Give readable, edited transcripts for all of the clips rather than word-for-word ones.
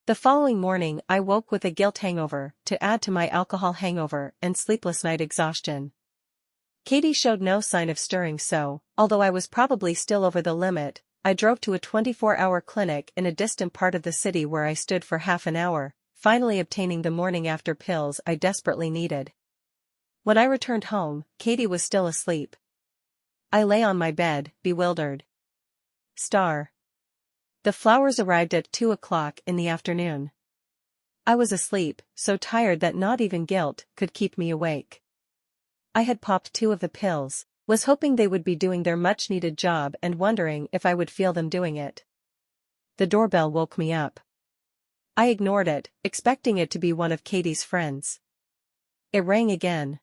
The following morning I woke with a guilt hangover, to add to my alcohol hangover and sleepless night exhaustion. Katie showed no sign of stirring, so, although I was probably still over the limit, I drove to a 24-hour clinic in a distant part of the city where I stood for half an hour, finally obtaining the morning after pills I desperately needed. When I returned home, Katie was still asleep. I lay on my bed, bewildered. The flowers arrived at 2 o'clock in the afternoon. I was asleep, so tired that not even guilt could keep me awake. I had popped 2 of the pills, was hoping they would be doing their much-needed job and wondering if I would feel them doing it. The doorbell woke me up. I ignored it, expecting it to be one of Katie's friends. It rang again.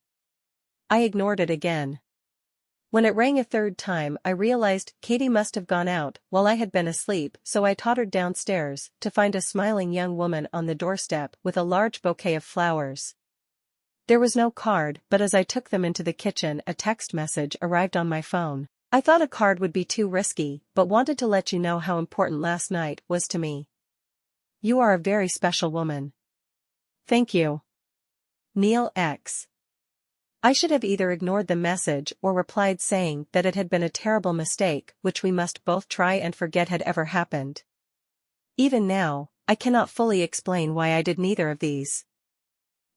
I ignored it again. When it rang a third time, I realized Katie must have gone out while I had been asleep, so I tottered downstairs to find a smiling young woman on the doorstep with a large bouquet of flowers. There was no card, but as I took them into the kitchen, a text message arrived on my phone. I thought a card would be too risky, but wanted to let you know how important last night was to me. You are a very special woman. Thank you. Neil X. I should have either ignored the message or replied saying that it had been a terrible mistake which we must both try and forget had ever happened. Even now, I cannot fully explain why I did neither of these.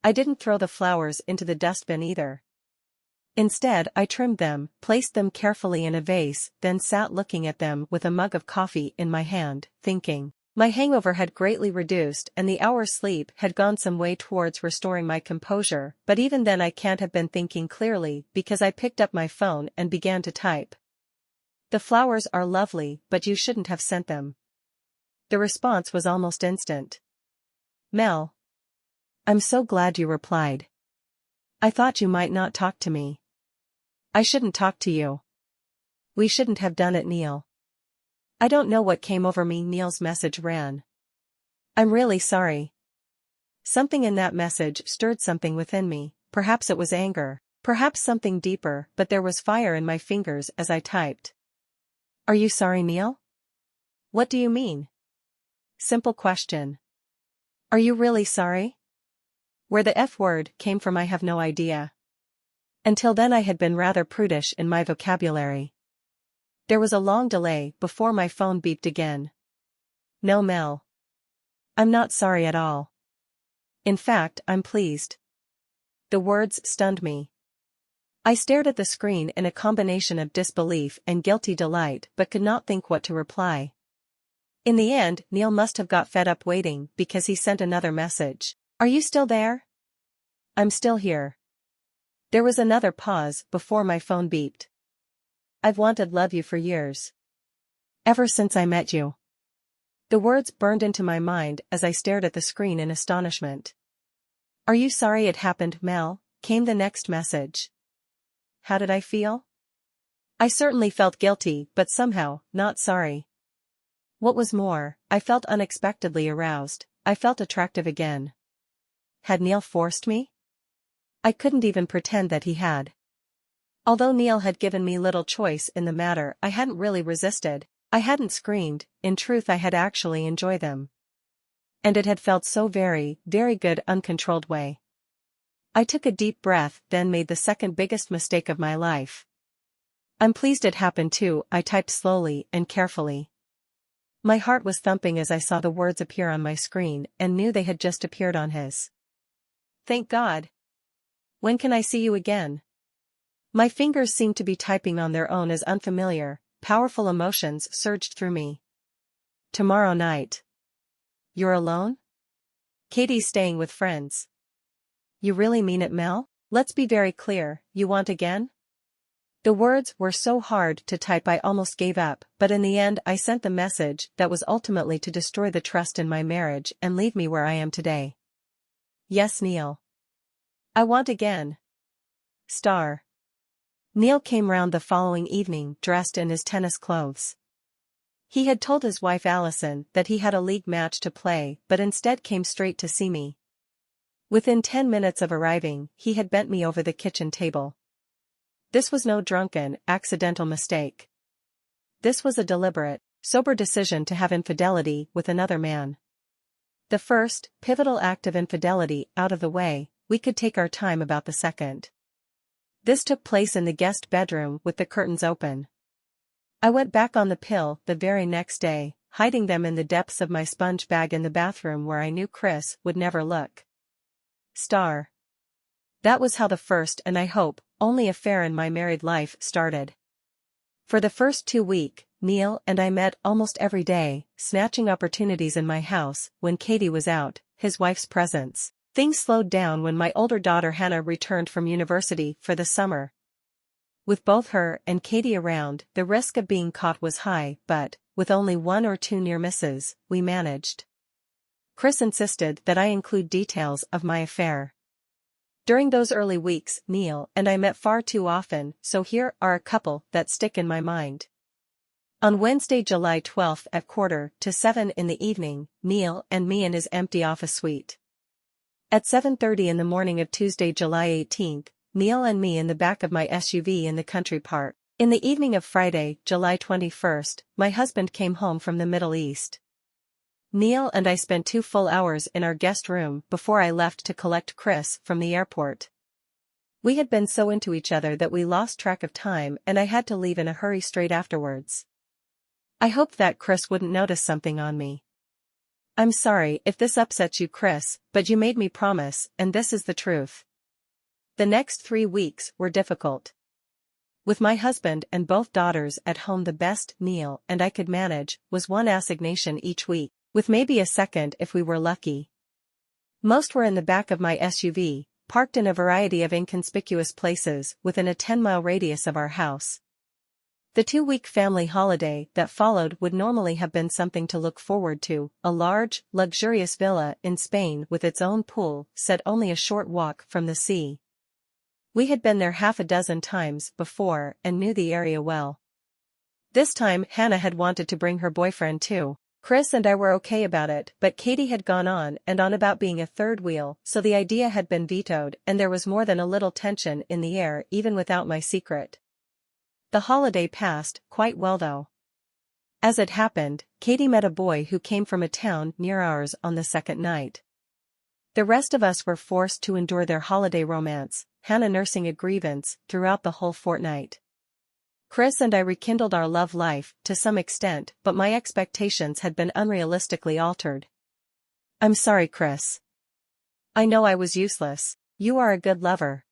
I didn't throw the flowers into the dustbin either. Instead, I trimmed them, placed them carefully in a vase, then sat looking at them with a mug of coffee in my hand, thinking. My hangover had greatly reduced and the hour's sleep had gone some way towards restoring my composure, but even then I can't have been thinking clearly because I picked up my phone and began to type. The flowers are lovely, but you shouldn't have sent them. The response was almost instant. Mel. I'm so glad you replied. I thought you might not talk to me. I shouldn't talk to you. We shouldn't have done it, Neil. I don't know what came over me. Neil's message ran. I'm really sorry. Something in that message stirred something within me, perhaps it was anger, perhaps something deeper, but there was fire in my fingers as I typed. Are you sorry, Neil? What do you mean? Simple question. Are you really sorry? Where the F word came from I have no idea. Until then I had been rather prudish in my vocabulary. There was a long delay before my phone beeped again. No, Mel. I'm not sorry at all. In fact, I'm pleased. The words stunned me. I stared at the screen in a combination of disbelief and guilty delight but could not think what to reply. In the end, Neil must have got fed up waiting because he sent another message. Are you still there? I'm still here. There was another pause before my phone beeped. I've wanted love you for years. Ever since I met you. The words burned into my mind as I stared at the screen in astonishment. Are you sorry it happened, Mel? Came the next message. How did I feel? I certainly felt guilty, but somehow, not sorry. What was more, I felt unexpectedly aroused. I felt attractive again. Had Neil forced me? I couldn't even pretend that he had. Although Neil had given me little choice in the matter, I hadn't really resisted. I hadn't screamed. In truth, I had actually enjoyed them. And it had felt so very, very good, uncontrolled way. I took a deep breath, then made the second biggest mistake of my life. I'm pleased it happened too, I typed slowly and carefully. My heart was thumping as I saw the words appear on my screen and knew they had just appeared on his. Thank God. When can I see you again? My fingers seemed to be typing on their own as unfamiliar, powerful emotions surged through me. Tomorrow night. You're alone? Katie's staying with friends. You really mean it, Mel? Let's be very clear, you want again? The words were so hard to type I almost gave up, but in the end I sent the message that was ultimately to destroy the trust in my marriage and leave me where I am today. Yes, Neil. I want again. Neil came round the following evening dressed in his tennis clothes. He had told his wife Allison that he had a league match to play but instead came straight to see me. Within 10 minutes of arriving, he had bent me over the kitchen table. This was no drunken, accidental mistake. This was a deliberate, sober decision to have infidelity with another man. The first, pivotal act of infidelity out of the way, we could take our time about the second. This took place in the guest bedroom with the curtains open. I went back on the pill the very next day, hiding them in the depths of my sponge bag in the bathroom where I knew Chris would never look. That was how the first and I hope, only affair in my married life started. For the first 2 weeks, Neil and I met almost every day, snatching opportunities in my house when Katie was out, his wife's presence. Things slowed down when my older daughter Hannah returned from university for the summer. With both her and Katie around, the risk of being caught was high, but, with only 1 or 2 near misses, we managed. Chris insisted that I include details of my affair. During those early weeks, Neil and I met far too often, so here are a couple that stick in my mind. On Wednesday, July 12th at 6:45 in the evening, Neil and me in his empty office suite. At 7:30 in the morning of Tuesday, July 18th, Neil and me in the back of my SUV in the country park. In the evening of Friday, July 21st, my husband came home from the Middle East. Neil and I spent 2 full hours in our guest room before I left to collect Chris from the airport. We had been so into each other that we lost track of time and I had to leave in a hurry straight afterwards. I hoped that Chris wouldn't notice something on me. I'm sorry if this upsets you, Chris, but you made me promise, and this is the truth. The next 3 weeks were difficult. With my husband and both daughters at home, the best Neil and I could manage was 1 assignation each week, with maybe a second if we were lucky. Most were in the back of my SUV, parked in a variety of inconspicuous places within a 10-mile radius of our house. The 2-week family holiday that followed would normally have been something to look forward to, a large, luxurious villa in Spain with its own pool, set only a short walk from the sea. We had been there half a dozen times before and knew the area well. This time Hannah had wanted to bring her boyfriend too. Chris and I were okay about it, but Katie had gone on and on about being a third wheel, so the idea had been vetoed and there was more than a little tension in the air even without my secret. The holiday passed quite well though. As it happened, Katie met a boy who came from a town near ours on the second night. The rest of us were forced to endure their holiday romance, Hannah nursing a grievance throughout the whole fortnight. Chris and I rekindled our love life to some extent, but my expectations had been unrealistically altered. I'm sorry, Chris. I know I was useless. You are a good lover.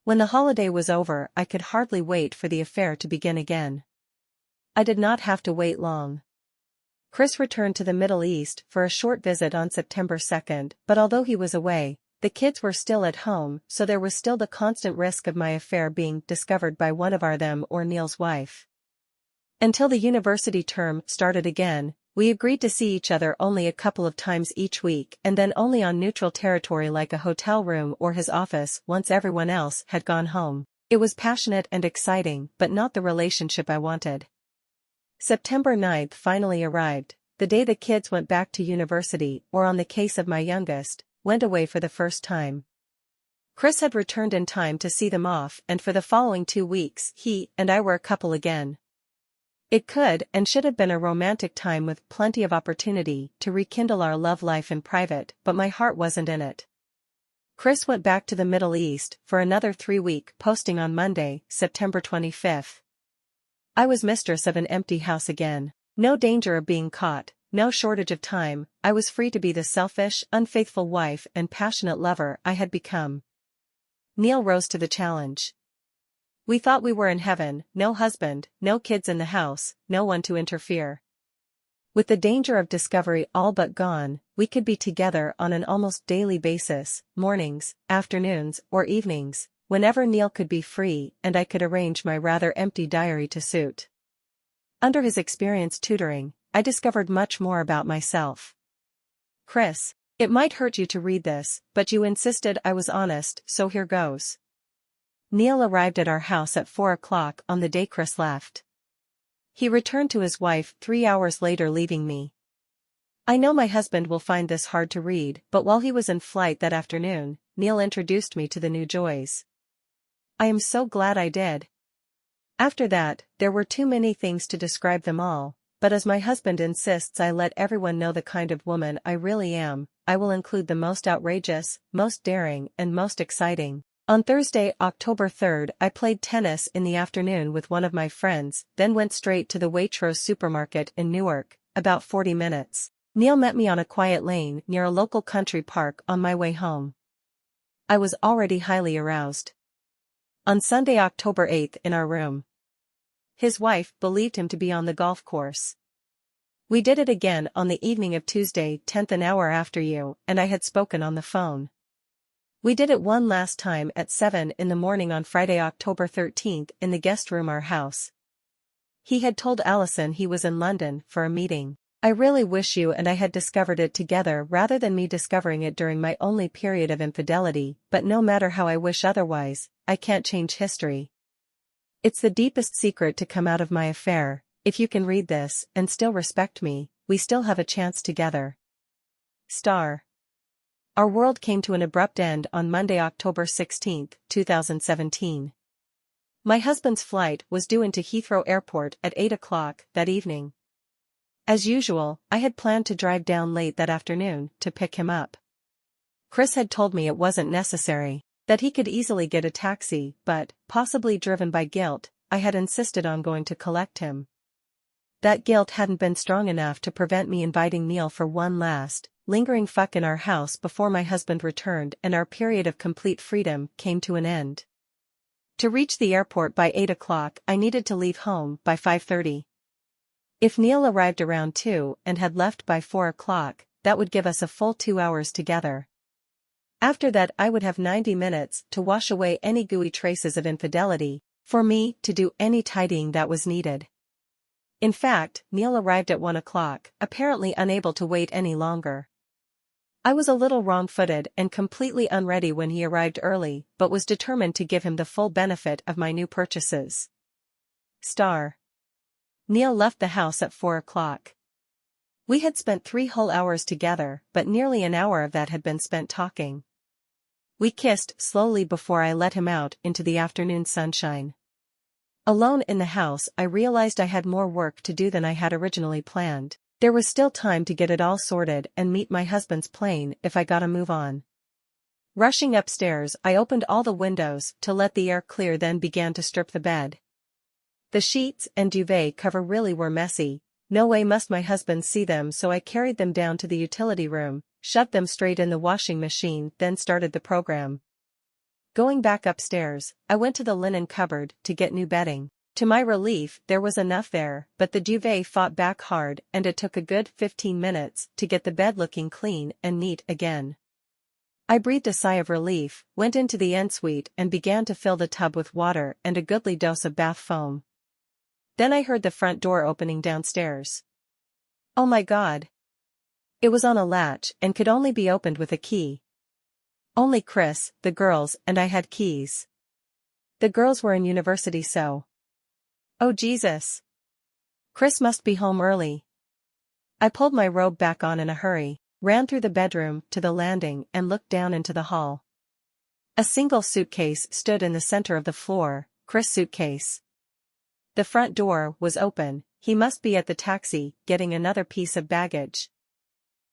When the holiday was over, I could hardly wait for the affair to begin again. I did not have to wait long. Chris returned to the Middle East for a short visit on September 2nd, but although he was away, the kids were still at home, so there was still the constant risk of my affair being discovered by one of them or Neil's wife. Until the university term started again, we agreed to see each other only a couple of times each week and then only on neutral territory like a hotel room or his office once everyone else had gone home. It was passionate and exciting, but not the relationship I wanted. September 9th finally arrived, the day the kids went back to university, or on the case of my youngest, went away for the first time. Chris had returned in time to see them off, and for the following 2 weeks he and I were a couple again. It could and should have been a romantic time with plenty of opportunity to rekindle our love life in private, but my heart wasn't in it. Chris went back to the Middle East for another 3-week posting on Monday, September 25th. I was mistress of an empty house again. No danger of being caught, no shortage of time, I was free to be the selfish, unfaithful wife and passionate lover I had become. Neil rose to the challenge. We thought we were in heaven, no husband, no kids in the house, no one to interfere. With the danger of discovery all but gone, we could be together on an almost daily basis, mornings, afternoons, or evenings, whenever Neil could be free and I could arrange my rather empty diary to suit. Under his experienced tutoring, I discovered much more about myself. Chris, it might hurt you to read this, but you insisted I was honest, so here goes. Neil arrived at our house at 4 o'clock on the day Chris left. He returned to his wife 3 hours later, leaving me. I know my husband will find this hard to read, but while he was in flight that afternoon, Neil introduced me to the new joys. I am so glad I did. After that, there were too many things to describe them all, but as my husband insists I let everyone know the kind of woman I really am, I will include the most outrageous, most daring, and most exciting. On Thursday, October 3rd, I played tennis in the afternoon with one of my friends, then went straight to the Waitrose supermarket in Newark, about 40 minutes. Neil met me on a quiet lane near a local country park on my way home. I was already highly aroused. On Sunday, October 8th, in our room. His wife believed him to be on the golf course. We did it again on the evening of Tuesday, 10th, an hour after you and I had spoken on the phone. We did it one last time at 7 in the morning on Friday, October 13th, in the guest room our house. He had told Allison he was in London for a meeting. I really wish you and I had discovered it together rather than me discovering it during my only period of infidelity, but no matter how I wish otherwise, I can't change history. It's the deepest secret to come out of my affair. If you can read this and still respect me, we still have a chance together. Star. Our world came to an abrupt end on Monday, October 16, 2017. My husband's flight was due into Heathrow Airport at 8 o'clock that evening. As usual, I had planned to drive down late that afternoon to pick him up. Chris had told me it wasn't necessary, that he could easily get a taxi, but, possibly driven by guilt, I had insisted on going to collect him. That guilt hadn't been strong enough to prevent me inviting Neil for one last, lingering fuck in our house before my husband returned and our period of complete freedom came to an end. To reach the airport by 8 o'clock I needed to leave home by 5:30. If Neil arrived around 2 and had left by 4 o'clock, that would give us a full 2 hours together. After that I would have 90 minutes to wash away any gooey traces of infidelity, for me to do any tidying that was needed. In fact, Neil arrived at 1 o'clock, apparently unable to wait any longer. I was a little wrong-footed and completely unready when he arrived early, but was determined to give him the full benefit of my new purchases. Star. Neil left the house at 4 o'clock. We had spent 3 whole hours together, but nearly an hour of that had been spent talking. We kissed slowly before I let him out into the afternoon sunshine. Alone in the house, I realized I had more work to do than I had originally planned. There was still time to get it all sorted and meet my husband's plane if I got a move on. Rushing upstairs, I opened all the windows to let the air clear, then began to strip the bed. The sheets and duvet cover really were messy. No way must my husband see them, so I carried them down to the utility room, shoved them straight in the washing machine, then started the program. Going back upstairs, I went to the linen cupboard to get new bedding. To my relief, there was enough there, but the duvet fought back hard and it took a good 15 minutes to get the bed looking clean and neat again. I breathed a sigh of relief, went into the ensuite and began to fill the tub with water and a goodly dose of bath foam. Then I heard the front door opening downstairs. Oh my God! It was on a latch and could only be opened with a key. Only Chris, the girls, and I had keys. The girls were in university, so. Oh Jesus! Chris must be home early. I pulled my robe back on in a hurry, ran through the bedroom to the landing and looked down into the hall. A single suitcase stood in the center of the floor, Chris' suitcase. The front door was open. He must be at the taxi, getting another piece of baggage.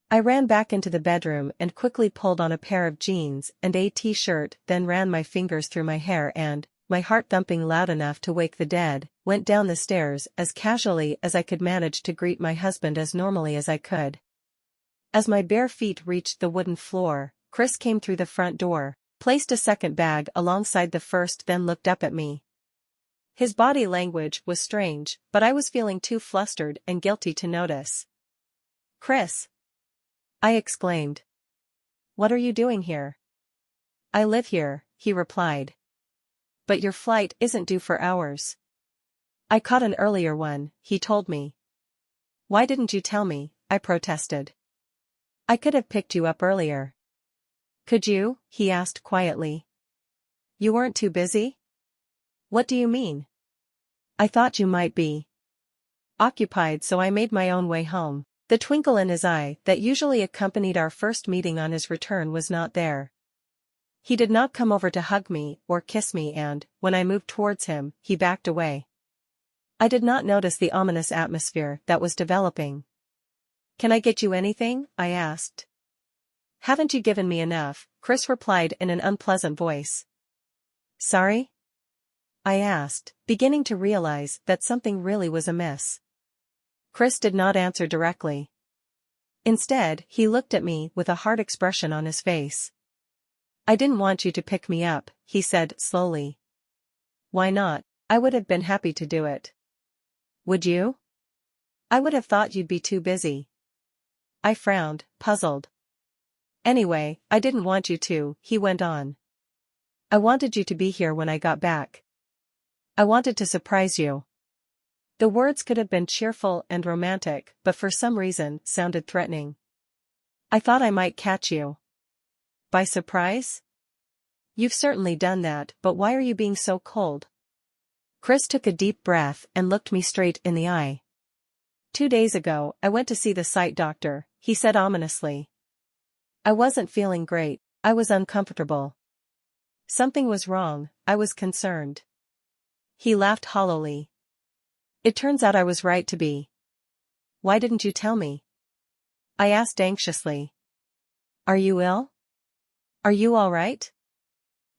I ran back into the bedroom and quickly pulled on a pair of jeans and a t-shirt, then ran my fingers through my hair and, my heart thumping loud enough to wake the dead, went down the stairs as casually as I could manage to greet my husband as normally as I could. As my bare feet reached the wooden floor, Chris came through the front door, placed a second bag alongside the first, then looked up at me. His body language was strange, but I was feeling too flustered and guilty to notice. "Chris!" I exclaimed. "What are you doing here?" "I live here," he replied. "But your flight isn't due for hours." "I caught an earlier one," he told me. "Why didn't you tell me?" I protested. "I could have picked you up earlier." "Could you?" he asked quietly. "You weren't too busy?" "What do you mean?" "I thought you might be occupied, so I made my own way home." The twinkle in his eye that usually accompanied our first meeting on his return was not there. He did not come over to hug me or kiss me, and, when I moved towards him, he backed away. I did not notice the ominous atmosphere that was developing. "Can I get you anything?" I asked. "Haven't you given me enough?" Chris replied in an unpleasant voice. "Sorry?" I asked, beginning to realize that something really was amiss. Chris did not answer directly. Instead, he looked at me with a hard expression on his face. "I didn't want you to pick me up," he said slowly. "Why not? I would have been happy to do it." "Would you?" "I would have thought you'd be too busy." I frowned, puzzled. "Anyway, I didn't want you to," he went on. "I wanted you to be here when I got back. I wanted to surprise you." The words could have been cheerful and romantic, but for some reason sounded threatening. "I thought I might catch you by surprise?" "You've certainly done that, but why are you being so cold?" Chris took a deep breath and looked me straight in the eye. "2 days ago, I went to see the sight doctor," he said ominously. "I wasn't feeling great, I was uncomfortable. Something was wrong, I was concerned." He laughed hollowly. "It turns out I was right to be." "Why didn't you tell me?" I asked anxiously. "Are you ill? Are you all right?"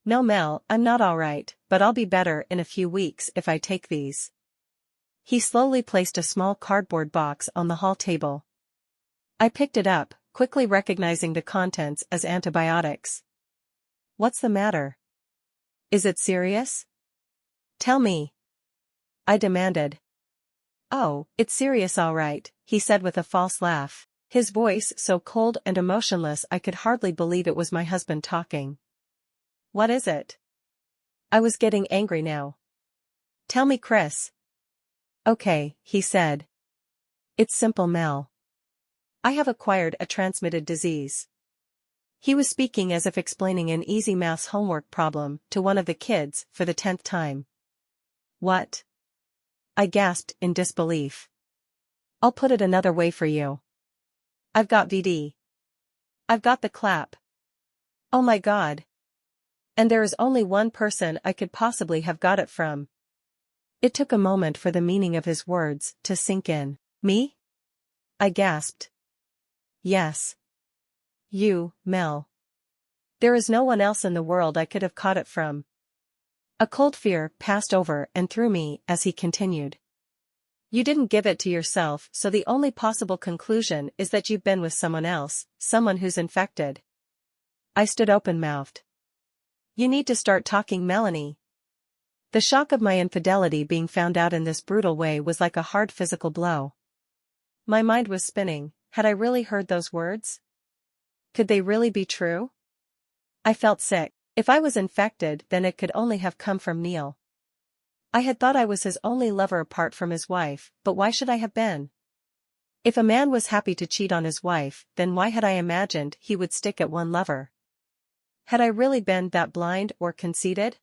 "No, Mel, I'm not all right, but I'll be better in a few weeks if I take these." He slowly placed a small cardboard box on the hall table. I picked it up, quickly recognizing the contents as antibiotics. "What's the matter? Is it serious? Tell me," I demanded. "Oh, it's serious all right," he said with a false laugh, his voice so cold and emotionless I could hardly believe it was my husband talking. "What is it?" I was getting angry now. "Tell me, Chris." "Okay," he said. "It's simple, Mel. I have acquired a transmitted disease." He was speaking as if explaining an easy maths homework problem to one of the kids for the 10th time. "What?" I gasped in disbelief. "I'll put it another way for you. I've got VD. I've got the clap." "Oh my God. And there is only one person I could possibly have got it from." It took a moment for the meaning of his words to sink in. "Me?" I gasped. "Yes. You, Mel. There is no one else in the world I could have caught it from." A cold fear passed over and through me as he continued. "You didn't give it to yourself, so the only possible conclusion is that you've been with someone else, someone who's infected." I stood open-mouthed. "You need to start talking, Melanie." The shock of my infidelity being found out in this brutal way was like a hard physical blow. My mind was spinning. Had I really heard those words? Could they really be true? I felt sick. If I was infected, then it could only have come from Neil. I had thought I was his only lover apart from his wife, but why should I have been? If a man was happy to cheat on his wife, then why had I imagined he would stick at one lover? Had I really been that blind or conceited?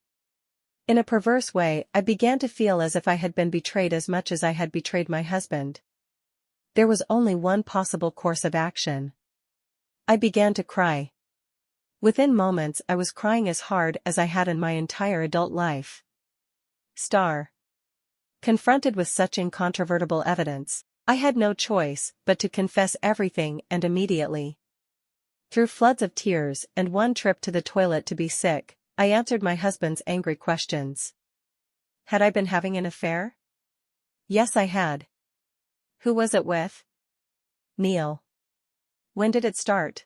In a perverse way, I began to feel as if I had been betrayed as much as I had betrayed my husband. There was only one possible course of action. I began to cry. Within moments I was crying as hard as I had in my entire adult life. Confronted with such incontrovertible evidence, I had no choice but to confess everything and immediately. Through floods of tears and one trip to the toilet to be sick, I answered my husband's angry questions. Had I been having an affair? Yes, I had. Who was it with? Neil. When did it start?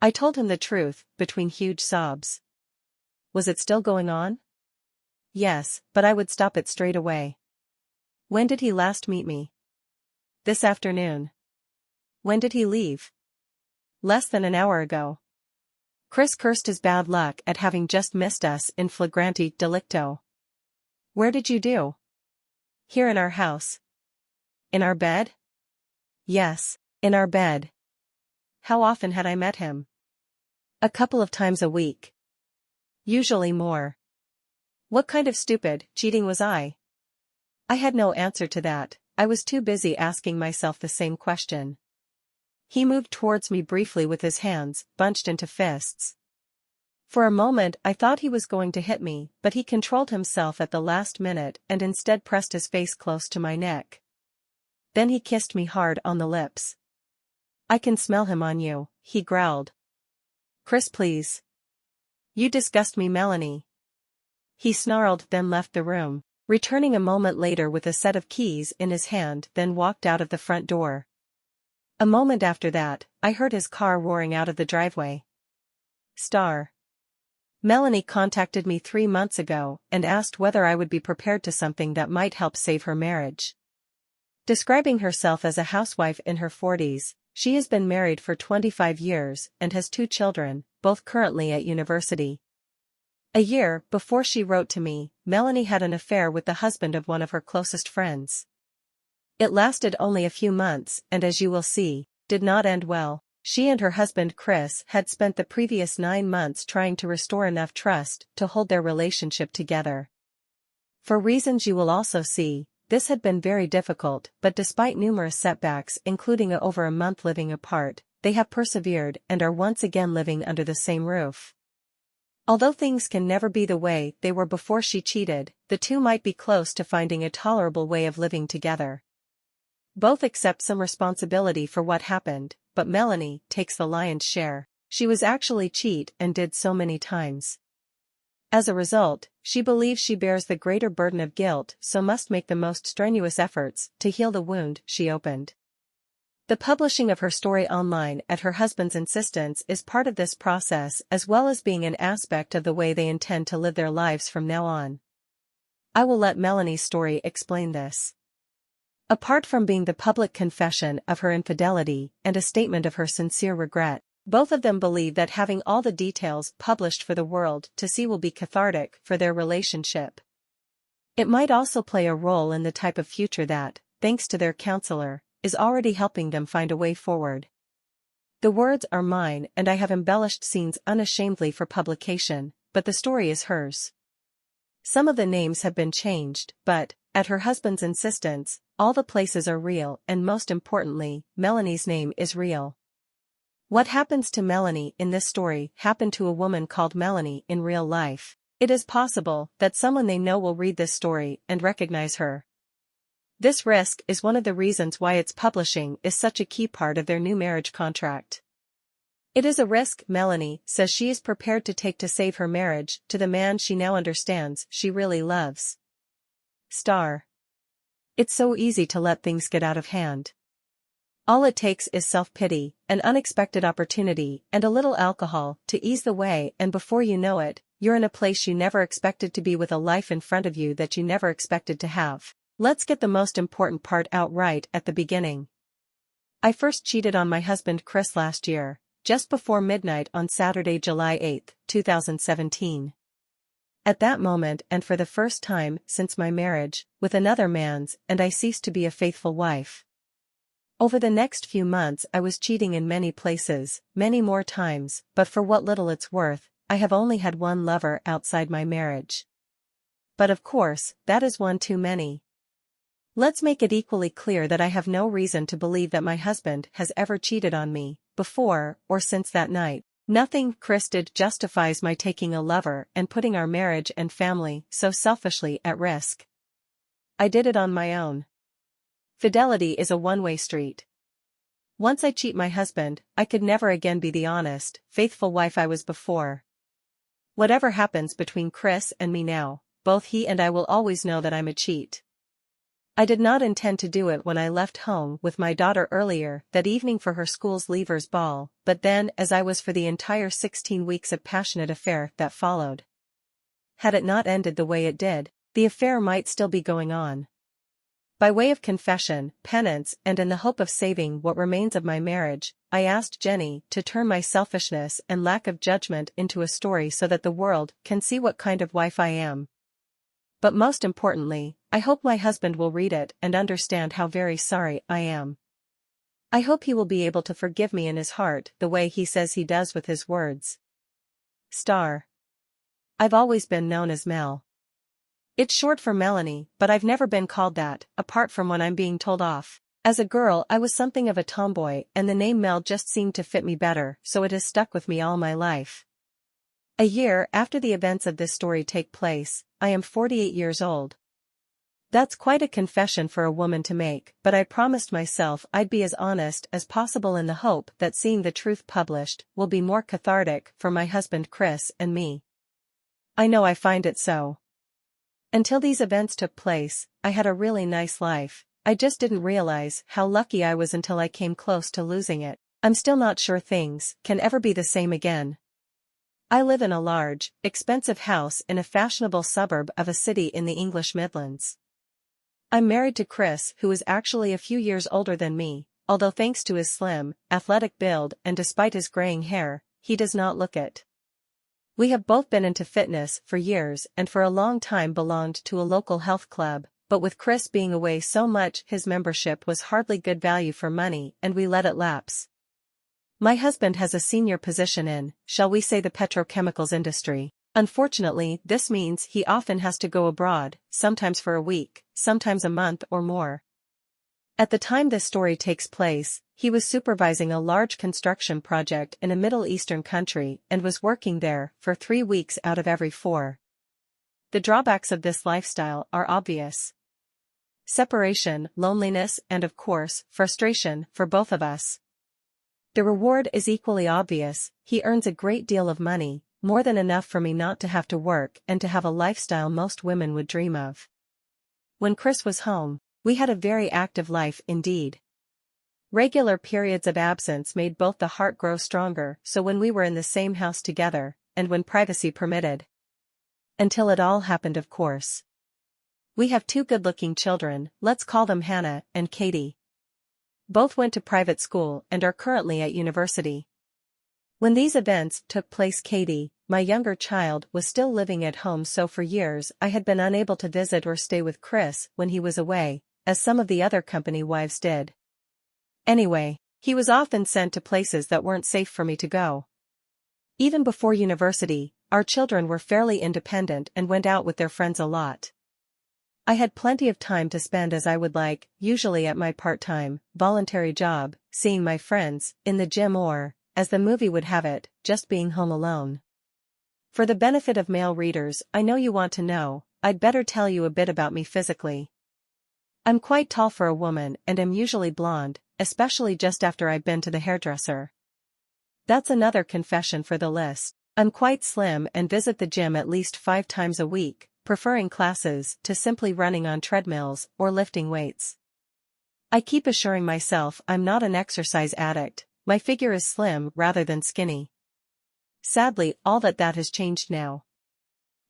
I told him the truth, between huge sobs. Was it still going on? Yes, but I would stop it straight away. When did he last meet me? This afternoon. When did he leave? Less than an hour ago. Chris cursed his bad luck at having just missed us in flagrante delicto. Where did you do? Here in our house. In our bed? Yes, in our bed. How often had I met him? A couple of times a week. Usually more. What kind of stupid cheating was I? I had no answer to that. I was too busy asking myself the same question. He moved towards me briefly with his hands bunched into fists. For a moment I thought he was going to hit me, but he controlled himself at the last minute and instead pressed his face close to my neck. Then he kissed me hard on the lips. "I can smell him on you," he growled. "Chris, please. You disgust me, Melanie." He snarled, then left the room, returning a moment later with a set of keys in his hand, then walked out of the front door. A moment after that, I heard his car roaring out of the driveway. Melanie contacted me 3 months ago and asked whether I would be prepared to something that might help save her marriage. Describing herself as a housewife in her 40s, she has been married for 25 years and has 2 children, both currently at university. A year before she wrote to me, Melanie had an affair with the husband of one of her closest friends. It lasted only a few months and, as you will see, did not end well. She and her husband Chris had spent the previous 9 months trying to restore enough trust to hold their relationship together. For reasons you will also see, this had been very difficult, but despite numerous setbacks including over a month living apart, they have persevered and are once again living under the same roof. Although things can never be the way they were before she cheated, the two might be close to finding a tolerable way of living together. Both accept some responsibility for what happened, but Melanie takes the lion's share. She was actually cheat and did so many times. As a result, she believes she bears the greater burden of guilt, so must make the most strenuous efforts to heal the wound she opened. The publishing of her story online at her husband's insistence is part of this process, as well as being an aspect of the way they intend to live their lives from now on. I will let Melanie's story explain this. Apart from being the public confession of her infidelity and a statement of her sincere regret, both of them believe that having all the details published for the world to see will be cathartic for their relationship. It might also play a role in the type of future that, thanks to their counselor, is already helping them find a way forward. The words are mine and I have embellished scenes unashamedly for publication, but the story is hers. Some of the names have been changed, but, at her husband's insistence, all the places are real and most importantly, Melanie's name is real. What happens to Melanie in this story happened to a woman called Melanie in real life. It is possible that someone they know will read this story and recognize her. This risk is one of the reasons why its publishing is such a key part of their new marriage contract. It is a risk Melanie says she is prepared to take to save her marriage to the man she now understands she really loves. It's so easy to let things get out of hand. All it takes is self-pity, an unexpected opportunity, and a little alcohol to ease the way, and before you know it, you're in a place you never expected to be with a life in front of you that you never expected to have. Let's get the most important part out right at the beginning. I first cheated on my husband Chris last year, just before midnight on Saturday, July 8, 2017. At that moment and for the first time since my marriage with another man's, and I ceased to be a faithful wife. Over the next few months I was cheating in many places, many more times, but for what little it's worth, I have only had one lover outside my marriage. But of course, that is one too many. Let's make it equally clear that I have no reason to believe that my husband has ever cheated on me, before or since that night. Nothing Chris did justifies my taking a lover and putting our marriage and family so selfishly at risk. I did it on my own. Fidelity is a one-way street. Once I cheat my husband, I could never again be the honest, faithful wife I was before. Whatever happens between Chris and me now, both he and I will always know that I'm a cheat. I did not intend to do it when I left home with my daughter earlier that evening for her school's leavers ball, but then as I was for the entire 16 weeks of passionate affair that followed. Had it not ended the way it did, the affair might still be going on. By way of confession, penance, and in the hope of saving what remains of my marriage, I asked Jenny to turn my selfishness and lack of judgment into a story so that the world can see what kind of wife I am. But most importantly, I hope my husband will read it and understand how very sorry I am. I hope he will be able to forgive me in his heart the way he says he does with his words. I've always been known as Mel. It's short for Melanie, but I've never been called that, apart from when I'm being told off. As a girl I was something of a tomboy and the name Mel just seemed to fit me better, so it has stuck with me all my life. A year after the events of this story take place, I am 48 years old. That's quite a confession for a woman to make, but I promised myself I'd be as honest as possible in the hope that seeing the truth published will be more cathartic for my husband Chris and me. I know I find it so. Until these events took place, I had a really nice life. I just didn't realize how lucky I was until I came close to losing it. I'm still not sure things can ever be the same again. I live in a large, expensive house in a fashionable suburb of a city in the English Midlands. I'm married to Chris, who is actually a few years older than me, although thanks to his slim, athletic build and despite his graying hair, he does not look it. We have both been into fitness for years and for a long time belonged to a local health club, but with Chris being away so much his membership was hardly good value for money and we let it lapse. My husband has a senior position in, shall we say, the petrochemicals industry. Unfortunately, this means he often has to go abroad, sometimes for a week, sometimes a month or more. At the time this story takes place, he was supervising a large construction project in a Middle Eastern country and was working there for 3 weeks out of every 4. The drawbacks of this lifestyle are obvious. Separation, loneliness, and of course, frustration for both of us. The reward is equally obvious. He earns a great deal of money, more than enough for me not to have to work and to have a lifestyle most women would dream of. When Chris was home, we had a very active life indeed. Regular periods of absence made both the heart grow stronger, so when we were in the same house together, and when privacy permitted. Until it all happened, of course. We have 2 good-looking children, let's call them Hannah and Katie. Both went to private school and are currently at university. When these events took place, Katie, my younger child, was still living at home, so for years I had been unable to visit or stay with Chris when he was away, as some of the other company wives did. Anyway, he was often sent to places that weren't safe for me to go. Even before university, our children were fairly independent and went out with their friends a lot. I had plenty of time to spend as I would like, usually at my part-time, voluntary job, seeing my friends, in the gym or, as the movie would have it, just being home alone. For the benefit of male readers, I know you want to know, I'd better tell you a bit about me physically. I'm quite tall for a woman and am usually blonde, especially just after I've been to the hairdresser. That's another confession for the list. I'm quite slim and visit the gym at least 5 times a week, preferring classes to simply running on treadmills or lifting weights. I keep assuring myself I'm not an exercise addict, my figure is slim rather than skinny. Sadly, all that has changed now.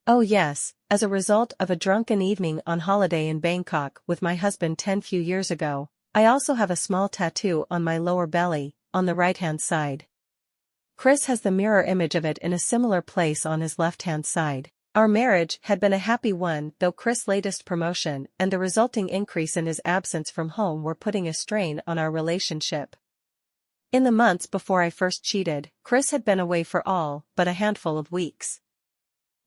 Oh yes, as a result of a drunken evening on holiday in Bangkok with my husband 10 few years ago, I also have a small tattoo on my lower belly, on the right-hand side. Chris has the mirror image of it in a similar place on his left-hand side. Our marriage had been a happy one, though Chris' latest promotion and the resulting increase in his absence from home were putting a strain on our relationship. In the months before I first cheated, Chris had been away for all but a handful of weeks.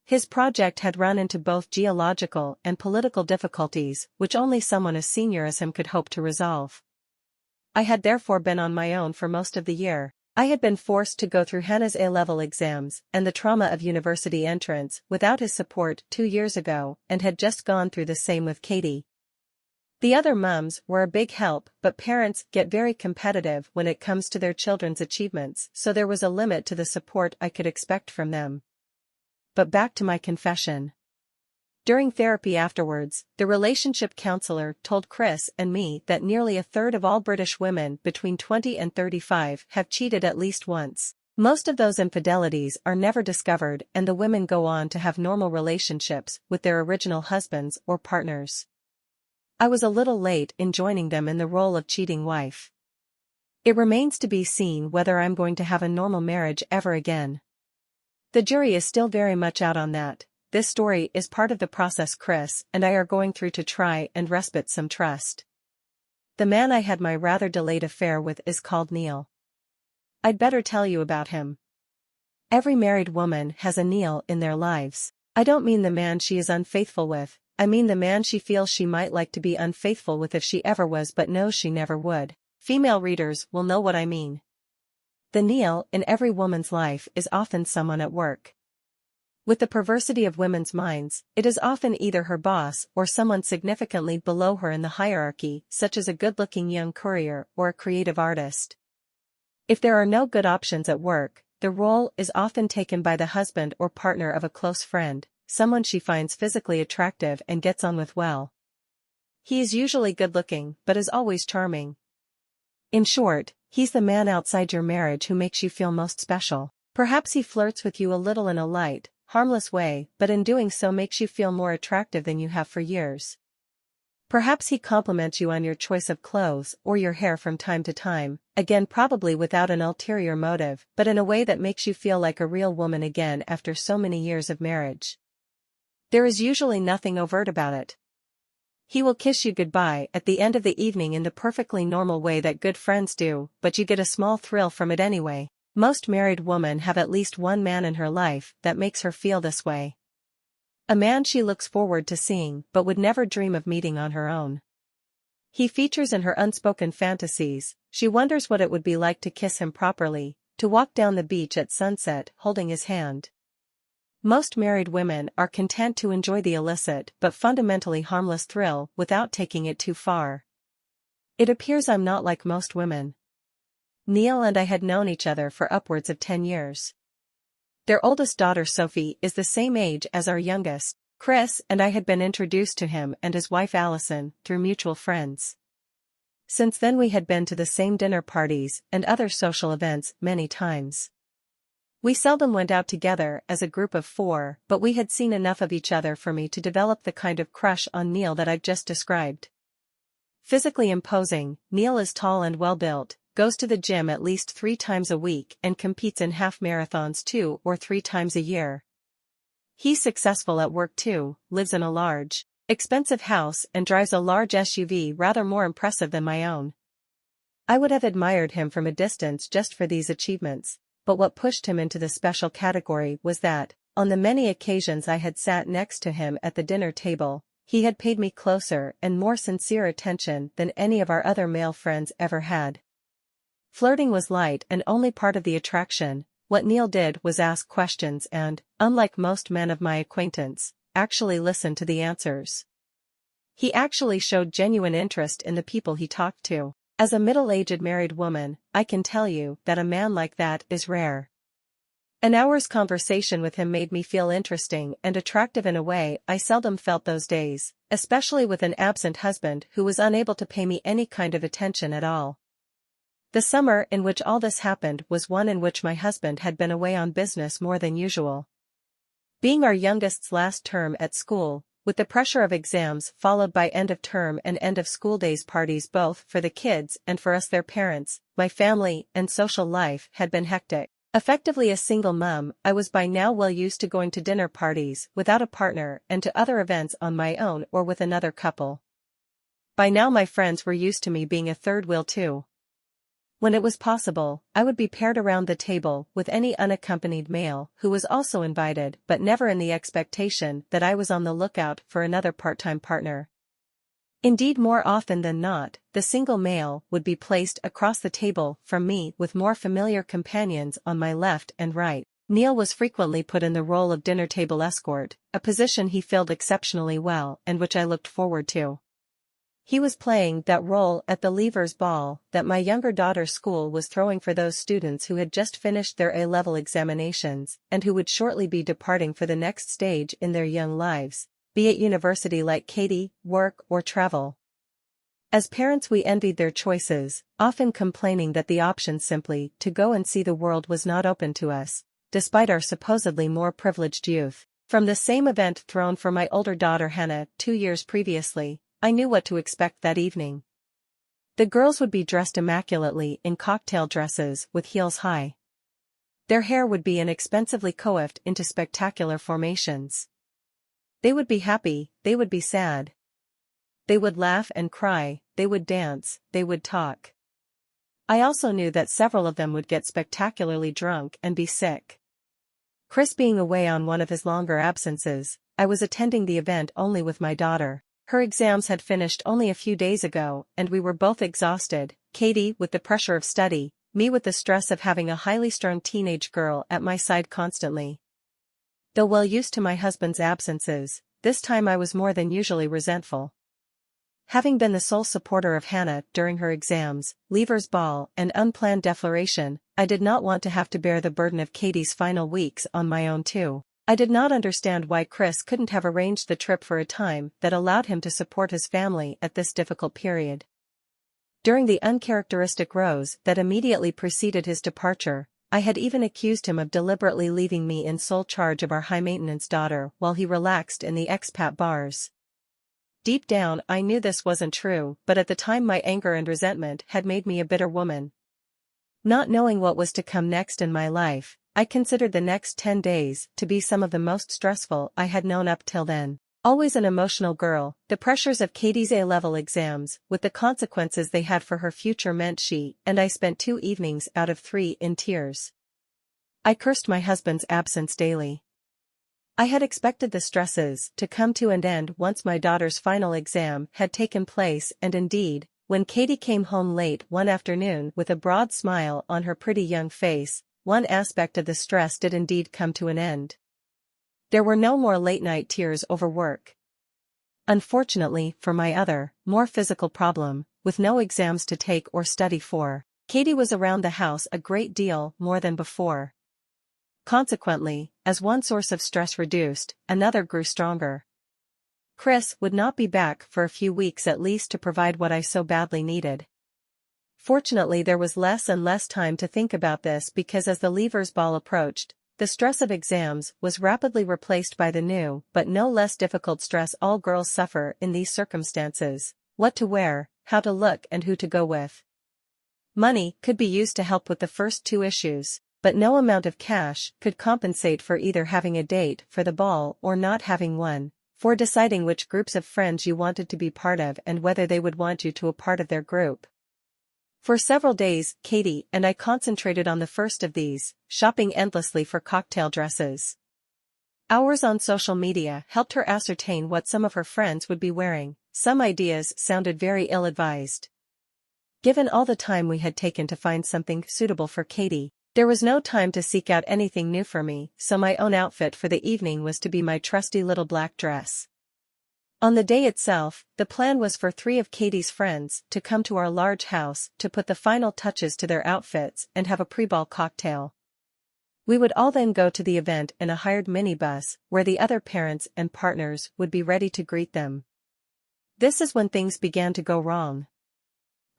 His project had run into both geological and political difficulties, which only someone as senior as him could hope to resolve. I had therefore been on my own for most of the year. I had been forced to go through Hannah's A-level exams and the trauma of university entrance without his support 2 years ago, and had just gone through the same with Katie. The other mums were a big help, but parents get very competitive when it comes to their children's achievements, so there was a limit to the support I could expect from them. But back to my confession. During therapy afterwards, the relationship counselor told Chris and me that nearly a third of all British women between 20 and 35 have cheated at least once. Most of those infidelities are never discovered and the women go on to have normal relationships with their original husbands or partners. I was a little late in joining them in the role of cheating wife. It remains to be seen whether I'm going to have a normal marriage ever again. The jury is still very much out on that. This story is part of the process Chris and I are going through to try and respite some trust. The man I had my rather delayed affair with is called Neil. I'd better tell you about him. Every married woman has a Neil in their lives. I don't mean the man she is unfaithful with, I mean the man she feels she might like to be unfaithful with if she ever was but knows she never would. Female readers will know what I mean. The Neil in every woman's life is often someone at work. With the perversity of women's minds, it is often either her boss or someone significantly below her in the hierarchy, such as a good-looking young courier or a creative artist. If there are no good options at work, the role is often taken by the husband or partner of a close friend, someone she finds physically attractive and gets on with well. He is usually good-looking, but is always charming. In short, he's the man outside your marriage who makes you feel most special. Perhaps he flirts with you a little in a light, harmless way, but in doing so makes you feel more attractive than you have for years. Perhaps he compliments you on your choice of clothes or your hair from time to time, again probably without an ulterior motive, but in a way that makes you feel like a real woman again after so many years of marriage. There is usually nothing overt about it. He will kiss you goodbye at the end of the evening in the perfectly normal way that good friends do, but you get a small thrill from it anyway. Most married women have at least one man in her life that makes her feel this way. A man she looks forward to seeing but would never dream of meeting on her own. He features in her unspoken fantasies. She wonders what it would be like to kiss him properly, to walk down the beach at sunset holding his hand. Most married women are content to enjoy the illicit but fundamentally harmless thrill without taking it too far. It appears I'm not like most women. Neil and I had known each other for upwards of 10 years. Their oldest daughter Sophie is the same age as our youngest, Chris, and I had been introduced to him and his wife Allison through mutual friends. Since then we had been to the same dinner parties and other social events many times. We seldom went out together as a group of 4, but we had seen enough of each other for me to develop the kind of crush on Neil that I've just described. Physically imposing, Neil is tall and well-built, goes to the gym at least 3 times a week and competes in half marathons 2 or 3 times a year. He's successful at work too, lives in a large, expensive house and drives a large SUV rather more impressive than my own. I would have admired him from a distance just for these achievements, but what pushed him into the special category was that, on the many occasions I had sat next to him at the dinner table, he had paid me closer and more sincere attention than any of our other male friends ever had. Flirting was light and only part of the attraction. What Neil did was ask questions and, unlike most men of my acquaintance, actually listen to the answers. He actually showed genuine interest in the people he talked to. As a middle-aged married woman, I can tell you that a man like that is rare. An hour's conversation with him made me feel interesting and attractive in a way I seldom felt those days, especially with an absent husband who was unable to pay me any kind of attention at all. The summer in which all this happened was one in which my husband had been away on business more than usual. Being our youngest's last term at school, with the pressure of exams followed by end-of-term and end-of-school days parties both for the kids and for us their parents, my family and social life had been hectic. Effectively a single mum, I was by now well used to going to dinner parties without a partner and to other events on my own or with another couple. By now my friends were used to me being a third wheel too. When it was possible, I would be paired around the table with any unaccompanied male who was also invited but never in the expectation that I was on the lookout for another part-time partner. Indeed, more often than not, the single male would be placed across the table from me with more familiar companions on my left and right. Neil was frequently put in the role of dinner table escort, a position he filled exceptionally well and which I looked forward to. He was playing that role at the leavers ball that my younger daughter's school was throwing for those students who had just finished their A-level examinations and who would shortly be departing for the next stage in their young lives, be it university like Katie, work, or travel. As parents we envied their choices, often complaining that the option simply to go and see the world was not open to us, despite our supposedly more privileged youth. From the same event thrown for my older daughter Hannah 2 years previously, I knew what to expect that evening. The girls would be dressed immaculately in cocktail dresses with heels high. Their hair would be inexpensively coiffed into spectacular formations. They would be happy, they would be sad. They would laugh and cry, they would dance, they would talk. I also knew that several of them would get spectacularly drunk and be sick. Chris being away on one of his longer absences, I was attending the event only with my daughter. Her exams had finished only a few days ago, and we were both exhausted, Katie with the pressure of study, me with the stress of having a highly strung teenage girl at my side constantly. Though well used to my husband's absences, this time I was more than usually resentful. Having been the sole supporter of Hannah during her exams, leavers ball, and unplanned defloration, I did not want to have to bear the burden of Katie's final weeks on my own too. I did not understand why Chris couldn't have arranged the trip for a time that allowed him to support his family at this difficult period. During the uncharacteristic rows that immediately preceded his departure, I had even accused him of deliberately leaving me in sole charge of our high-maintenance daughter while he relaxed in the expat bars. Deep down I knew this wasn't true, but at the time my anger and resentment had made me a bitter woman. Not knowing what was to come next in my life, I considered the next 10 days to be some of the most stressful I had known up till then. Always an emotional girl, the pressures of Katie's A-level exams, with the consequences they had for her future, meant she and I spent 2 evenings out of 3 in tears. I cursed my husband's absence daily. I had expected the stresses to come to an end once my daughter's final exam had taken place, and indeed, when Katie came home late one afternoon with a broad smile on her pretty young face, one aspect of the stress did indeed come to an end. There were no more late-night tears over work. Unfortunately for my other, more physical problem, with no exams to take or study for, Katie was around the house a great deal more than before. Consequently, as one source of stress reduced, another grew stronger. Chris would not be back for a few weeks at least to provide what I so badly needed. Fortunately, there was less and less time to think about this because as the leavers ball approached, the stress of exams was rapidly replaced by the new but no less difficult stress all girls suffer in these circumstances: what to wear, how to look, and who to go with. Money could be used to help with the first 2 issues, but no amount of cash could compensate for either having a date for the ball or not having one, for deciding which groups of friends you wanted to be part of and whether they would want you to a part of their group. For several days, Katie and I concentrated on the first of these, shopping endlessly for cocktail dresses. Hours on social media helped her ascertain what some of her friends would be wearing. Some ideas sounded very ill-advised. Given all the time we had taken to find something suitable for Katie, there was no time to seek out anything new for me, so my own outfit for the evening was to be my trusty little black dress. On the day itself, the plan was for 3 of Katie's friends to come to our large house to put the final touches to their outfits and have a pre-ball cocktail. We would all then go to the event in a hired minibus, where the other parents and partners would be ready to greet them. This is when things began to go wrong.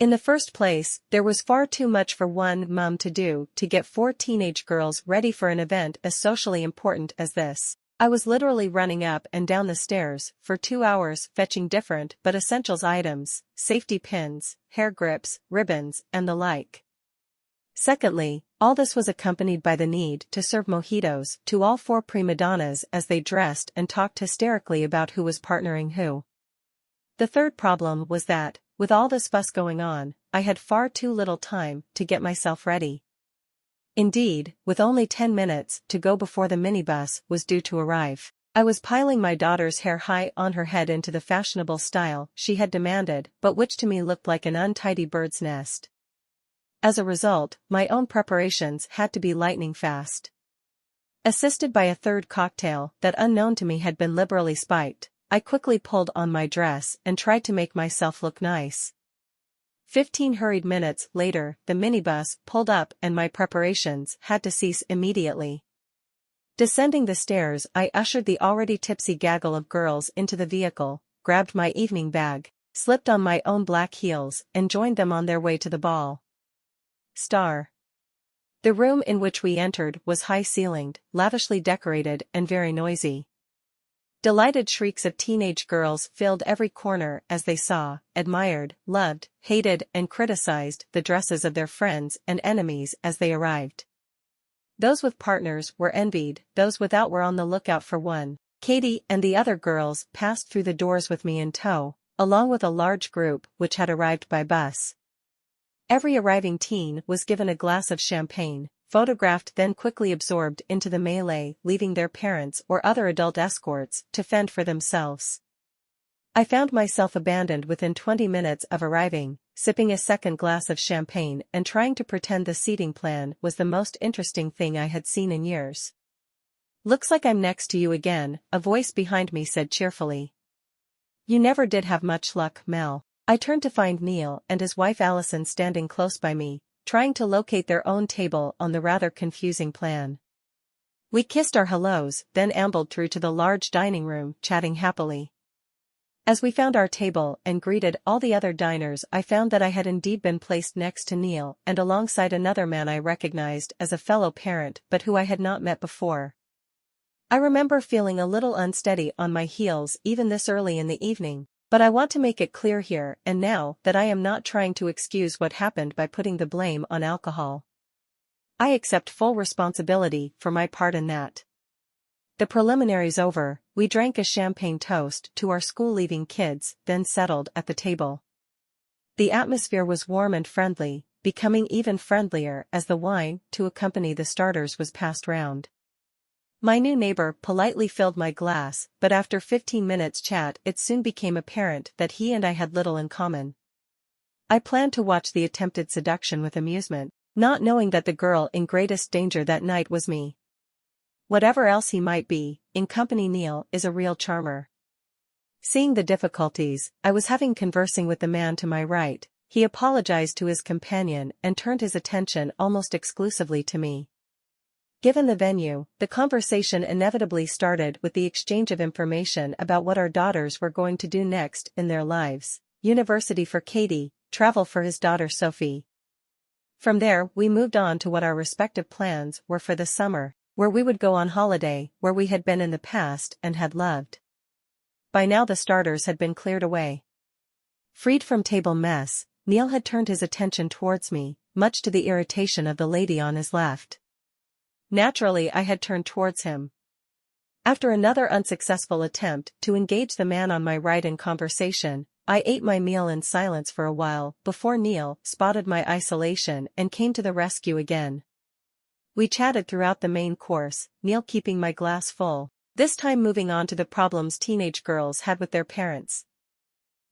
In the first place, there was far too much for one mum to do to get 4 teenage girls ready for an event as socially important as this. I was literally running up and down the stairs for 2 hours fetching different but essentials items, safety pins, hair grips, ribbons, and the like. Secondly, all this was accompanied by the need to serve mojitos to all 4 prima donnas as they dressed and talked hysterically about who was partnering who. The third problem was that, with all this fuss going on, I had far too little time to get myself ready. Indeed, with only 10 minutes to go before the minibus was due to arrive, I was piling my daughter's hair high on her head into the fashionable style she had demanded, but which to me looked like an untidy bird's nest. As a result, my own preparations had to be lightning fast. Assisted by a third cocktail that unknown to me had been liberally spiked, I quickly pulled on my dress and tried to make myself look nice. 15 hurried minutes later, the minibus pulled up and my preparations had to cease immediately. Descending the stairs, I ushered the already tipsy gaggle of girls into the vehicle, grabbed my evening bag, slipped on my own black heels, and joined them on their way to the ball. The room in which we entered was high-ceilinged, lavishly decorated, and very noisy. Delighted shrieks of teenage girls filled every corner as they saw, admired, loved, hated, and criticized the dresses of their friends and enemies as they arrived. Those with partners were envied, those without were on the lookout for one. Katie and the other girls passed through the doors with me in tow, along with a large group which had arrived by bus. Every arriving teen was given a glass of champagne, photographed, then quickly absorbed into the melee, leaving their parents or other adult escorts to fend for themselves. I found myself abandoned within 20 minutes of arriving, sipping a second glass of champagne and trying to pretend the seating plan was the most interesting thing I had seen in years. Looks like I'm next to you again, a voice behind me said cheerfully. You never did have much luck, Mel. I turned to find Neil and his wife Allison standing close by me, trying to locate their own table on the rather confusing plan. We kissed our hellos, then ambled through to the large dining room, chatting happily. As we found our table and greeted all the other diners, I found that I had indeed been placed next to Neil and alongside another man I recognized as a fellow parent but who I had not met before. I remember feeling a little unsteady on my heels even this early in the evening, but I want to make it clear here and now that I am not trying to excuse what happened by putting the blame on alcohol. I accept full responsibility for my part in that. The preliminaries over, we drank a champagne toast to our school-leaving kids, then settled at the table. The atmosphere was warm and friendly, becoming even friendlier as the wine to accompany the starters was passed round. My new neighbor politely filled my glass, but after 15 minutes chat it soon became apparent that he and I had little in common. I planned to watch the attempted seduction with amusement, not knowing that the girl in greatest danger that night was me. Whatever else he might be, in company Neil is a real charmer. Seeing the difficulties I was having conversing with the man to my right, he apologized to his companion and turned his attention almost exclusively to me. Given the venue, the conversation inevitably started with the exchange of information about what our daughters were going to do next in their lives: university for Katie, travel for his daughter Sophie. From there we moved on to what our respective plans were for the summer, where we would go on holiday, where we had been in the past and had loved. By now the starters had been cleared away. Freed from table mess, Neil had turned his attention towards me, much to the irritation of the lady on his left. Naturally I had turned towards him. After another unsuccessful attempt to engage the man on my right in conversation, I ate my meal in silence for a while before Neil spotted my isolation and came to the rescue again. We chatted throughout the main course, Neil keeping my glass full, this time moving on to the problems teenage girls had with their parents.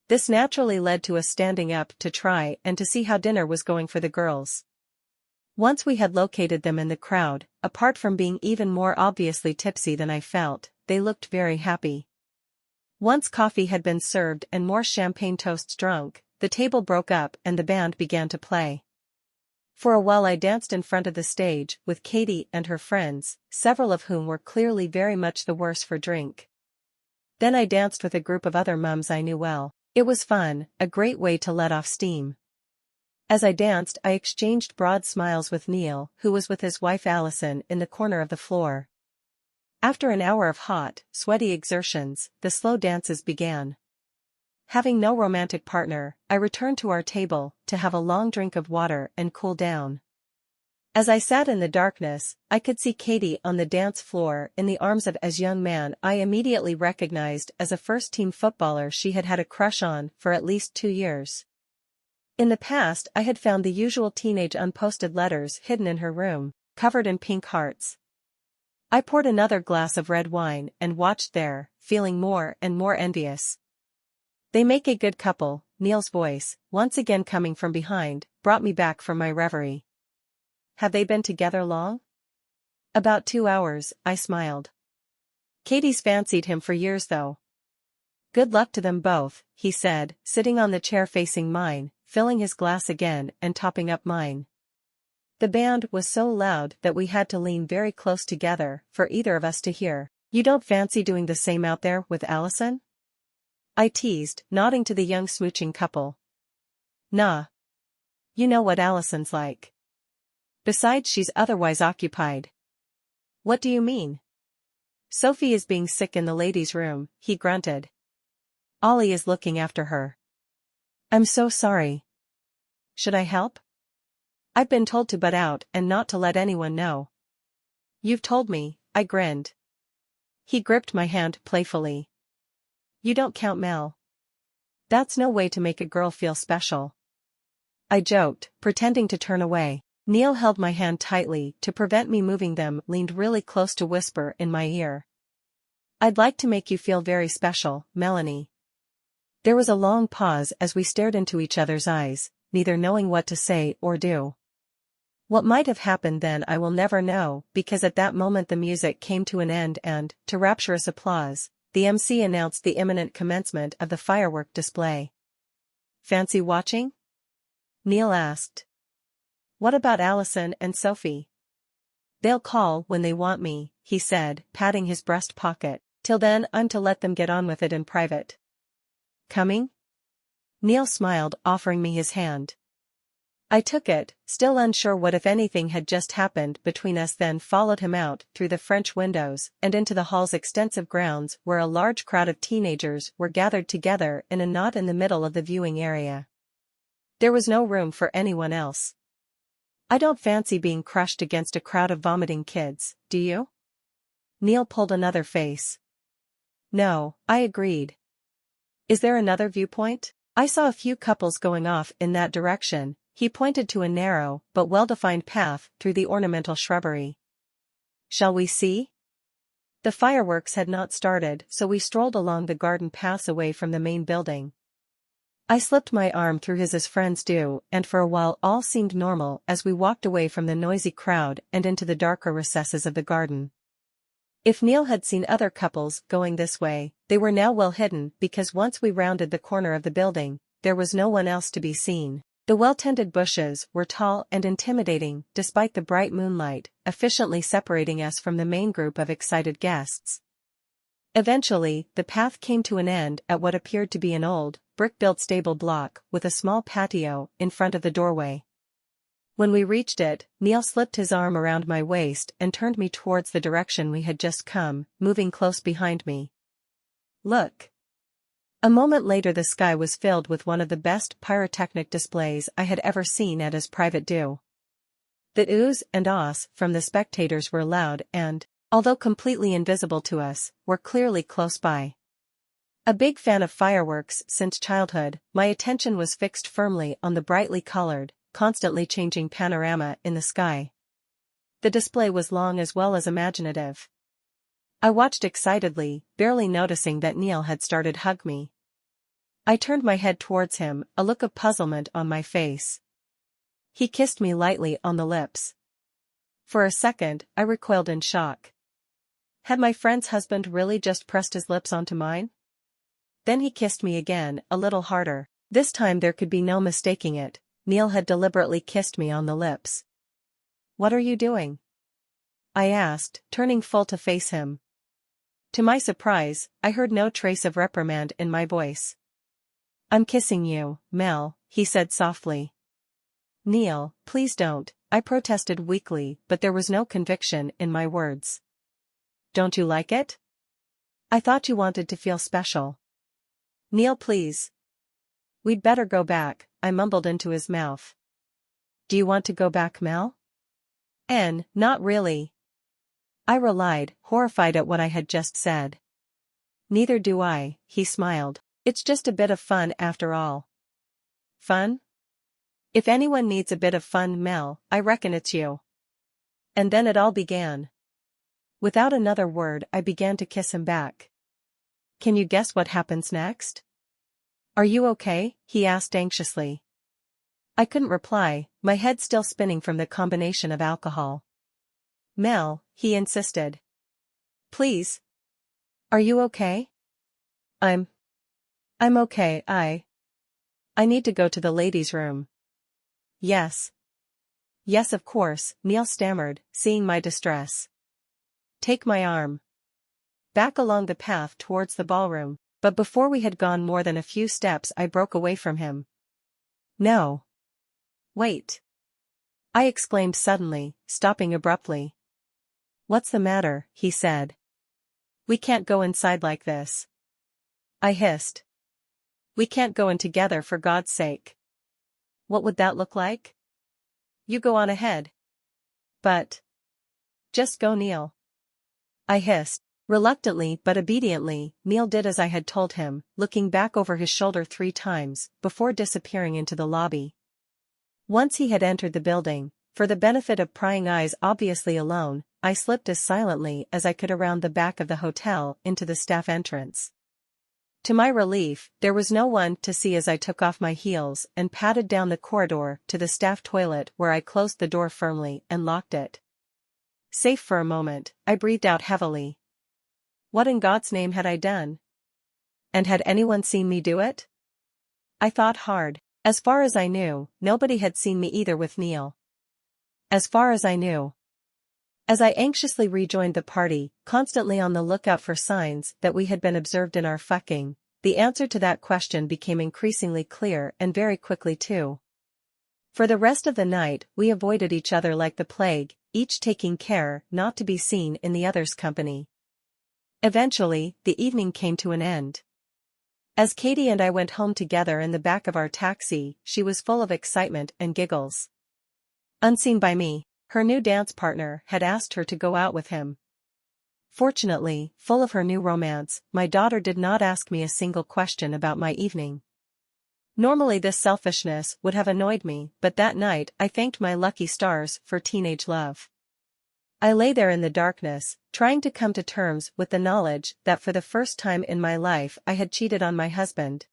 This naturally led to us standing up to try and to see how dinner was going for the girls. Once we had located them in the crowd, apart from being even more obviously tipsy than I felt, they looked very happy. Once coffee had been served and more champagne toasts drunk, the table broke up and the band began to play. For a while I danced in front of the stage with Katie and her friends, several of whom were clearly very much the worse for drink. Then I danced with a group of other mums I knew well. It was fun, a great way to let off steam. As I danced I exchanged broad smiles with Neil, who was with his wife Allison in the corner of the floor. After an hour of hot, sweaty exertions, the slow dances began. Having no romantic partner, I returned to our table to have a long drink of water and cool down. As I sat in the darkness, I could see Katie on the dance floor in the arms of a young man I immediately recognized as a first-team footballer she had had a crush on for at least 2 years. In the past I had found the usual teenage unposted letters hidden in her room, covered in pink hearts. I poured another glass of red wine and watched there, feeling more and more envious. They make a good couple, Neil's voice, once again coming from behind, brought me back from my reverie. Have they been together long? About 2 hours, I smiled. Katie's fancied him for years though. Good luck to them both, he said, sitting on the chair facing mine, filling his glass again and topping up mine. The band was so loud that we had to lean very close together for either of us to hear. You don't fancy doing the same out there with Allison? I teased, nodding to the young smooching couple. Nah. You know what Allison's like. Besides, she's otherwise occupied. What do you mean? Sophie is being sick in the ladies' room, he grunted. Ollie is looking after her. I'm so sorry. Should I help? I've been told to butt out and not to let anyone know. You've told me, I grinned. He gripped my hand playfully. You don't count, Mel. That's no way to make a girl feel special. I joked, pretending to turn away. Neil held my hand tightly to prevent me moving them, leaned really close to whisper in my ear. I'd like to make you feel very special, Melanie. There was a long pause as we stared into each other's eyes, neither knowing what to say or do. What might have happened then I will never know, because at that moment the music came to an end and, to rapturous applause, the MC announced the imminent commencement of the firework display. "Fancy watching?" Neil asked. "What about Allison and Sophie?" "They'll call when they want me," he said, patting his breast pocket. "Till then I'm to let them get on with it in private." "Coming?" Neil smiled, offering me his hand. I took it, still unsure what if anything had just happened between us, then followed him out through the French windows and into the hall's extensive grounds where a large crowd of teenagers were gathered together in a knot in the middle of the viewing area. There was no room for anyone else. I don't fancy being crushed against a crowd of vomiting kids, do you? Neil pulled another face. No, I agreed. Is there another viewpoint? I saw a few couples going off in that direction. He pointed to a narrow, but well-defined path through the ornamental shrubbery. Shall we see? The fireworks had not started, so we strolled along the garden paths away from the main building. I slipped my arm through his as friends do, and for a while all seemed normal as we walked away from the noisy crowd and into the darker recesses of the garden. If Neil had seen other couples going this way, they were now well hidden because once we rounded the corner of the building, there was no one else to be seen. The well-tended bushes were tall and intimidating despite the bright moonlight, efficiently separating us from the main group of excited guests. Eventually, the path came to an end at what appeared to be an old, brick-built stable block with a small patio in front of the doorway. When we reached it, Neil slipped his arm around my waist and turned me towards the direction we had just come, moving close behind me. "Look." A moment later the sky was filled with one of the best pyrotechnic displays I had ever seen at his private do. The oohs and ahs from the spectators were loud and, although completely invisible to us, were clearly close by. A big fan of fireworks since childhood, my attention was fixed firmly on the brightly colored, constantly changing panorama in the sky. The display was long as well as imaginative. I watched excitedly, barely noticing that Neil had started hug me. I turned my head towards him, a look of puzzlement on my face. He kissed me lightly on the lips. For a second, I recoiled in shock. Had my friend's husband really just pressed his lips onto mine? Then he kissed me again, a little harder. This time there could be no mistaking it. Neil had deliberately kissed me on the lips. "What are you doing?" I asked, turning full to face him. To my surprise, I heard no trace of reprimand in my voice. "I'm kissing you, Mel," he said softly. "Neil, please don't," I protested weakly, but there was no conviction in my words. "Don't you like it? I thought you wanted to feel special." "Neil, please." "We'd better go back," I mumbled into his mouth. "Do you want to go back, Mel?" Not really." I relied, horrified at what I had just said. "Neither do I," he smiled. "It's just a bit of fun after all." "Fun? If anyone needs a bit of fun, Mel, I reckon it's you." And then it all began. Without another word I began to kiss him back. Can you guess what happens next? "Are you okay?" he asked anxiously. I couldn't reply, my head still spinning from the combination of alcohol. "Mel," he insisted. "Please. Are you okay?" I'm okay, I need to go to the ladies' room." "Yes. Yes, of course," Neil stammered, seeing my distress. "Take my arm." Back along the path towards the ballroom, but before we had gone more than a few steps I broke away from him. "No. Wait." I exclaimed suddenly, stopping abruptly. "What's the matter?" he said. "We can't go inside like this." I hissed. "We can't go in together for God's sake." "What would that look like?" "You go on ahead." "But..." "Just go, Neil." I hissed. Reluctantly but obediently, Neil did as I had told him, looking back over his shoulder 3 times, before disappearing into the lobby. Once he had entered the building, for the benefit of prying eyes obviously alone, I slipped as silently as I could around the back of the hotel into the staff entrance. To my relief, there was no one to see as I took off my heels and padded down the corridor to the staff toilet where I closed the door firmly and locked it. Safe for a moment, I breathed out heavily. What in God's name had I done? And had anyone seen me do it? I thought hard. As far as I knew, nobody had seen me either with Neil. As far as I knew. As I anxiously rejoined the party, constantly on the lookout for signs that we had been observed in our fucking, the answer to that question became increasingly clear and very quickly too. For the rest of the night, we avoided each other like the plague, each taking care not to be seen in the other's company. Eventually, the evening came to an end. As Katie and I went home together in the back of our taxi, she was full of excitement and giggles. Unseen by me, her new dance partner had asked her to go out with him. Fortunately, full of her new romance, my daughter did not ask me a single question about my evening. Normally this selfishness would have annoyed me, but that night I thanked my lucky stars for teenage love. I lay there in the darkness, trying to come to terms with the knowledge that for the first time in my life I had cheated on my husband.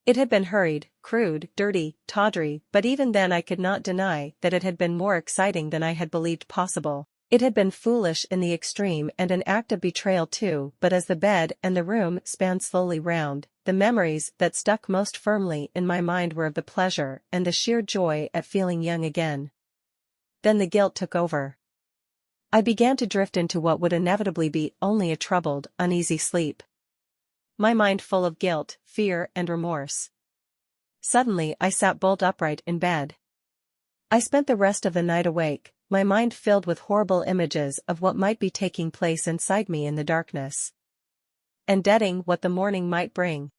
It had been hurried, crude, dirty, tawdry, but even then I could not deny that it had been more exciting than I had believed possible. It had been foolish in the extreme and an act of betrayal too, but as the bed and the room spanned slowly round, the memories that stuck most firmly in my mind were of the pleasure and the sheer joy at feeling young again. Then the guilt took over. I began to drift into what would inevitably be only a troubled, uneasy sleep. My mind full of guilt, fear, and remorse. Suddenly I sat bolt upright in bed. I spent the rest of the night awake, my mind filled with horrible images of what might be taking place inside me in the darkness. And dreading what the morning might bring.